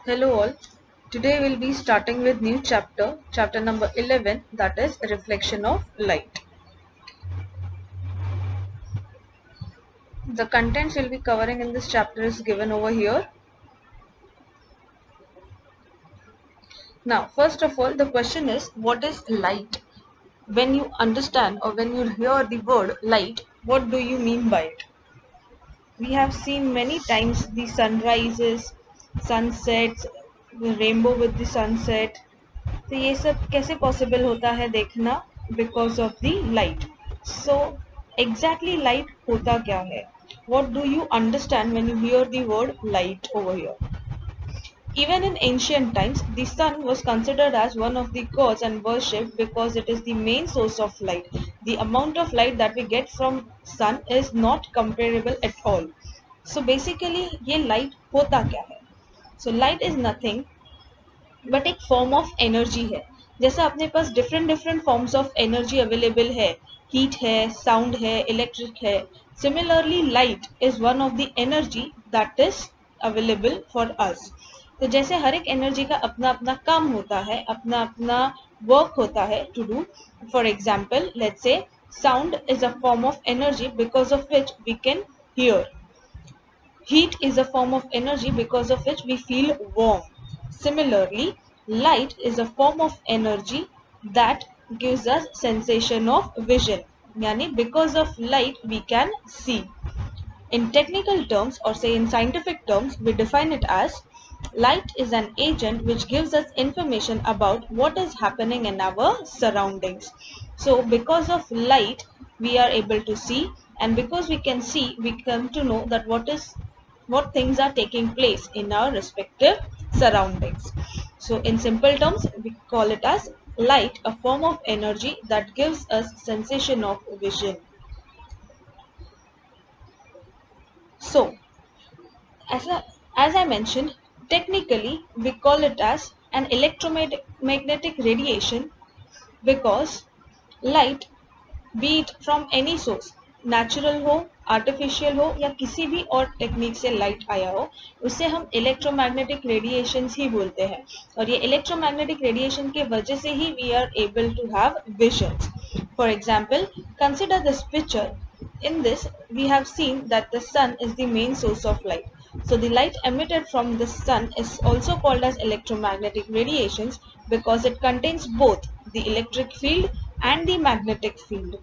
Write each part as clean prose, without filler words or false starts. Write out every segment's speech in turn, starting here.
Hello all. Today we'll be starting with new chapter number 11, that is reflection of light. The contents we'll be covering in this chapter is given over here. Now, first of all, the question is, what is light? When you understand or when you hear the word light, what do you mean by it? We have seen many times the sunrises, sunsets, the rainbow with the sunset. तो ये सब कैसे possible होता है देखना? Because of the light. So exactly light होता क्या है? What do you understand when you hear the word light over here? Even in ancient times, the sun was considered as one of the gods and worshipped because it is the main source of light. The amount of light that we get from sun is not comparable at all. So basically, ये light होता क्या है? So light is nothing but एक form of energy है. जैसा अपने पास different different forms of energy available है, हीट है, साउंड है, इलेक्ट्रिक है, similarly light is one of the energy that is available for us. तो जैसे हर एक एनर्जी का अपना अपना काम होता है, अपना अपना वर्क होता है to do. For example let's say sound is a form of energy because of which we can hear. Heat is a form of energy because of which we feel warm. Similarly, light is a form of energy that gives us sensation of vision. Yani because of light we can see. In technical terms or say in scientific terms, we define it as light is an agent which gives us information about what is happening in our surroundings. So because of light we are able to see, and because we can see we come to know that what things are taking place in our respective surroundings. So in simple terms we call it as light, a form of energy that gives us sensation of vision. So as I mentioned, technically we call it as an electromagnetic radiation because light, be it from any source, natural हो, artificial हो या किसी भी और technique से light आया हो, उसे हम इलेक्ट्रोमैग्नेटिक रेडिएशंस ही बोलते हैं. और ये इलेक्ट्रोमैग्नेटिक रेडिएशन के वजह से ही we are able to have visions. For example, consider this picture. In this, we have seen that the sun is the main source of light. So the light emitted from the sun is also called as electromagnetic radiations because it contains both the electric field and the magnetic field,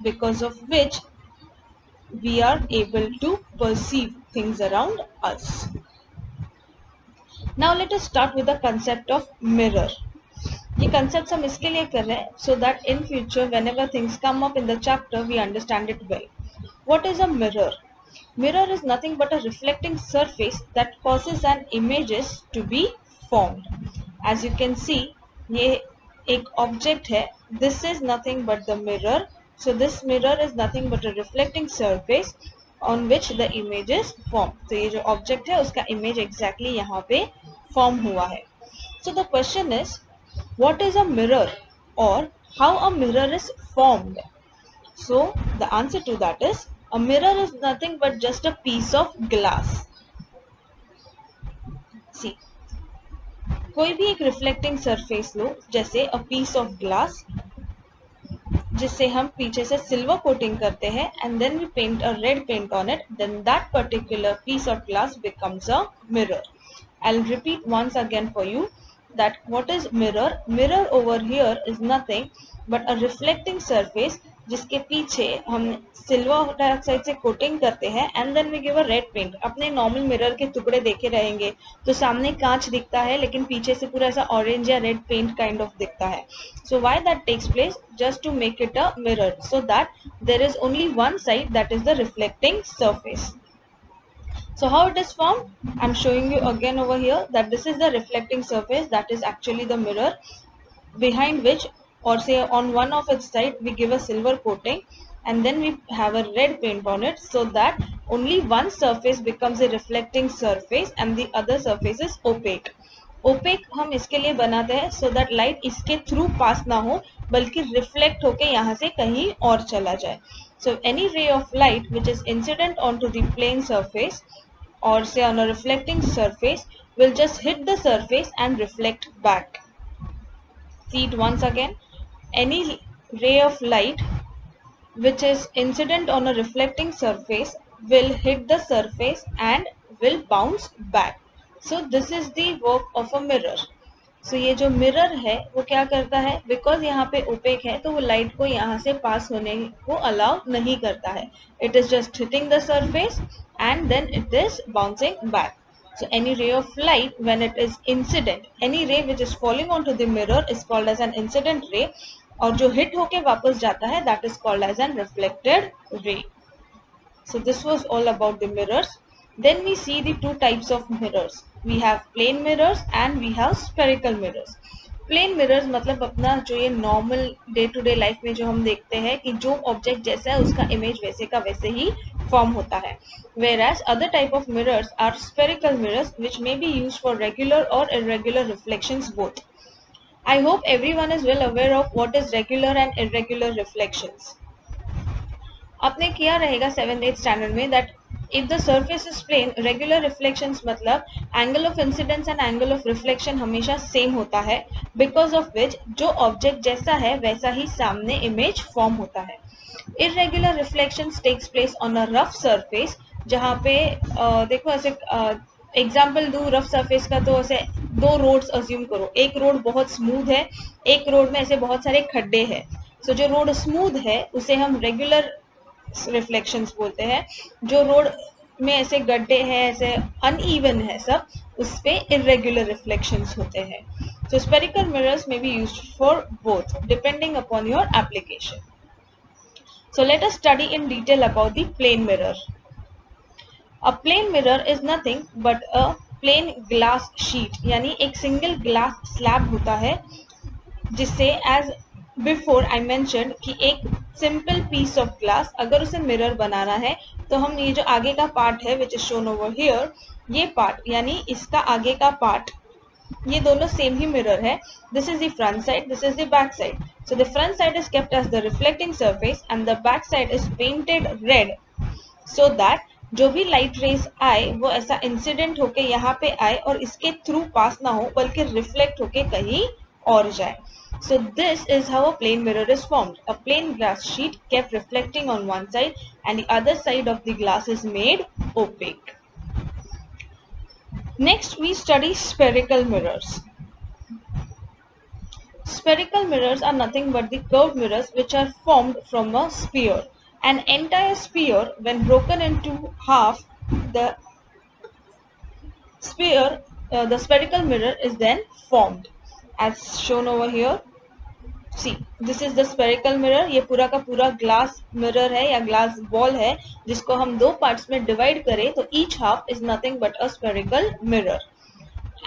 because of which we are able to perceive things around us. Now let us start with the concept of mirror. ये concepts हम इसके लिए कर रहे हैं so that in future whenever things come up in the chapter we understand it well. What is a mirror? Mirror is nothing but a reflecting surface that causes an images to be formed. As you can see, ये एक object है. This is nothing but the mirror. So this mirror is nothing but a reflecting surface on which the image is formed. तो ये जो object है उसका image exactly यहाँ पे form हुआ है. So the question is, what is a mirror or how a mirror is formed? So the answer to that is, a mirror is nothing but just a piece of glass. See, कोई भी एक reflecting surface लो, जैसे a piece of glass, जिसे हम पीछे से silver coating करते हैं and then we paint a red paint on it, then that particular piece of glass becomes a mirror. I'll repeat once again for you that what is mirror. Mirror over here is nothing but a reflecting surface जिसके पीछे हम silver dioxide से coating करते हैं and then we give a red paint. अपने normal mirror के टुकड़े देखे रहेंगे तो सामने कांच दिखता है लेकिन पीछे से पूरा ऐसा ऑरेंज या रेड पेंट काइंड ऑफ दिखता है. So why that takes place? Just to make it a mirror so that there is only one side that is the reflecting surface. So how it is formed? I'm showing you again over here that this is the reflecting surface that is actually the mirror, behind which or say on one of its side we give a silver coating and then we have a red paint on it so that only one surface becomes a reflecting surface and the other surface is opaque. Opaque हम इसके लिए बनाते हैं so that light इसके through pass ना हो बल्कि reflect होके यहाँ से कहीं और चला जाए. So any ray of light which is incident onto the plane surface or say on a reflecting surface will just hit the surface and reflect back. See it once again. Any ray of light which is incident on a reflecting surface will hit the surface and will bounce back. So this is the work of a mirror. So ये जो mirror है वो क्या करता है, because यहाँ पे OPEC है तो वो लाइट को यहाँ से पास होने को अलाउ नहीं करता है. It is just hitting the surface and then it is bouncing back. So any ray of light when it is incident, any ray which is falling onto the mirror is called as an incident ray, और जो hit होके वापस जाता है that is called as an reflected ray. So this was all about the mirrors. Then we see the two types of mirrors. We have plane mirrors and we have spherical mirrors. Plane mirrors मतलब अपना जो ये normal day to day life में जो हम देखते हैं कि जो ऑब्जेक्ट जैसा है उसका इमेज वैसे का वैसे ही फॉर्म होता है. Whereas other type of mirrors are spherical mirrors which may be used for regular or irregular reflections both. I hope everyone is well aware of what is regular and irregular reflections. आपने किया रहेगा 7th 8th standard में that if the surface is plane, regular reflections मतलब angle of incidence and angle of reflection हमेशा same होता है, because of which जो object जैसा है वैसा ही सामने इमेज फॉर्म होता है. Irregular reflections takes place on a rough surface, जहाँ पे देखो ऐसे एग्जाम्पल दू रफ सरफेस का, तो ऐसे दो रोड्स अज्यूम करो. एक रोड बहुत स्मूथ है, एक रोड में ऐसे बहुत सारे खड्डे हैं. सो जो रोड स्मूथ है उसे हम रेगुलर रिफ्लेक्शंस बोलते हैं. जो रोड में ऐसे गड्ढे हैं, ऐसे अनइवन है सब, उस पे इरेगुलर रिफ्लेक्शंस होते हैं. सो स्फेरिकल मिरर्स में be used for both depending upon your application. So let us study in detail about the plane mirror. A plane mirror is nothing but a plain glass sheet, यानी एक single glass slab होता है जिससे as before I mentioned कि एक simple piece of glass अगर उसे mirror बनाना है तो हम ये जो आगे का पार्ट है which is shown over here, ये पार्ट यानी इसका आगे का पार्ट, ये दोनों सेम ही मिरर है. This is the front side, this is the back side. So the front side is kept as the reflecting surface and the back side is painted red so that जो भी light rays आए वो ऐसा incident होके यहाँ पे आए और इसके थ्रू पास ना हो बल्कि रिफ्लेक्ट होके कहीं और जाए. So this is how a plane mirror is formed. A plain glass sheet kept reflecting on one side and the other side of the glass is made opaque. Next we study spherical mirrors. Spherical mirrors are nothing but the curved mirrors which are formed from a sphere. An entire sphere, when broken into half, the spherical mirror is then formed as shown over here. See, this is the spherical mirror. ये पूरा का पूरा glass mirror है या glass ball है जिसको हम दो पार्ट्स में डिवाइड करें तो each half is nothing but a spherical mirror.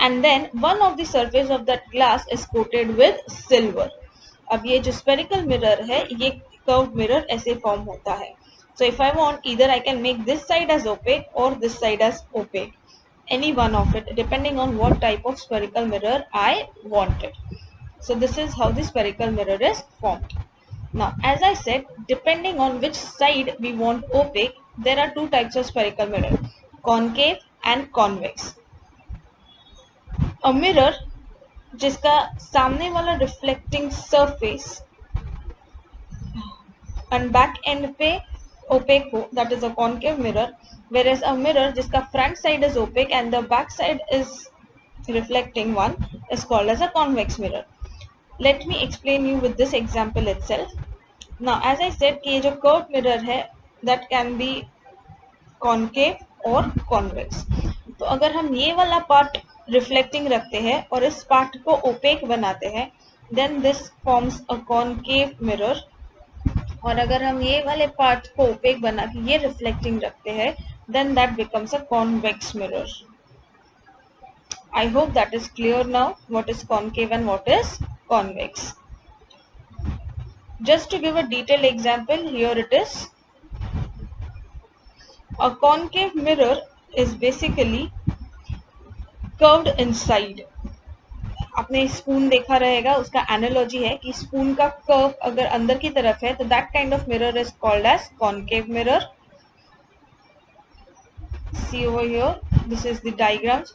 And then one of the surface of that glass is coated with silver. अब ये जो spherical mirror है ये curved mirror ऐसे form होता है. So if I want, either I can make this side as opaque or this side as opaque. Any one of it depending on what type of spherical mirror I wanted. So this is how the spherical mirror is formed. Now as I said, depending on which side we want opaque, there are two types of spherical mirror, concave and convex. A mirror जिसका सामने वाला reflecting surface and back and पे OPEC हो, that is a concave mirror. whereas a mirror जिसका front side is opaque and the back side is reflecting one is called as a convex mirror. Let me explain you with this example itself. Now as I said कि ये जो curved mirror है that can be concave or convex. तो अगर हम ये वाला part reflecting रखते हैं और इस पार्ट को ओपेक बनाते हैं then this forms a concave mirror. और अगर हम ये वाले पार्ट को ओपेक बना के ये रिफ्लेक्टिंग रखते हैं then that becomes a convex mirror. I hope that is clear now what is concave and what is convex. Just to give a detailed example, here it is. A concave mirror is basically curved inside. आपने spoon देखा रहेगा, उसका analogy है कि spoon का curve अगर अंदर की तरफ है तो that kind of mirror is called as concave mirror. See over here, this is the diagrams.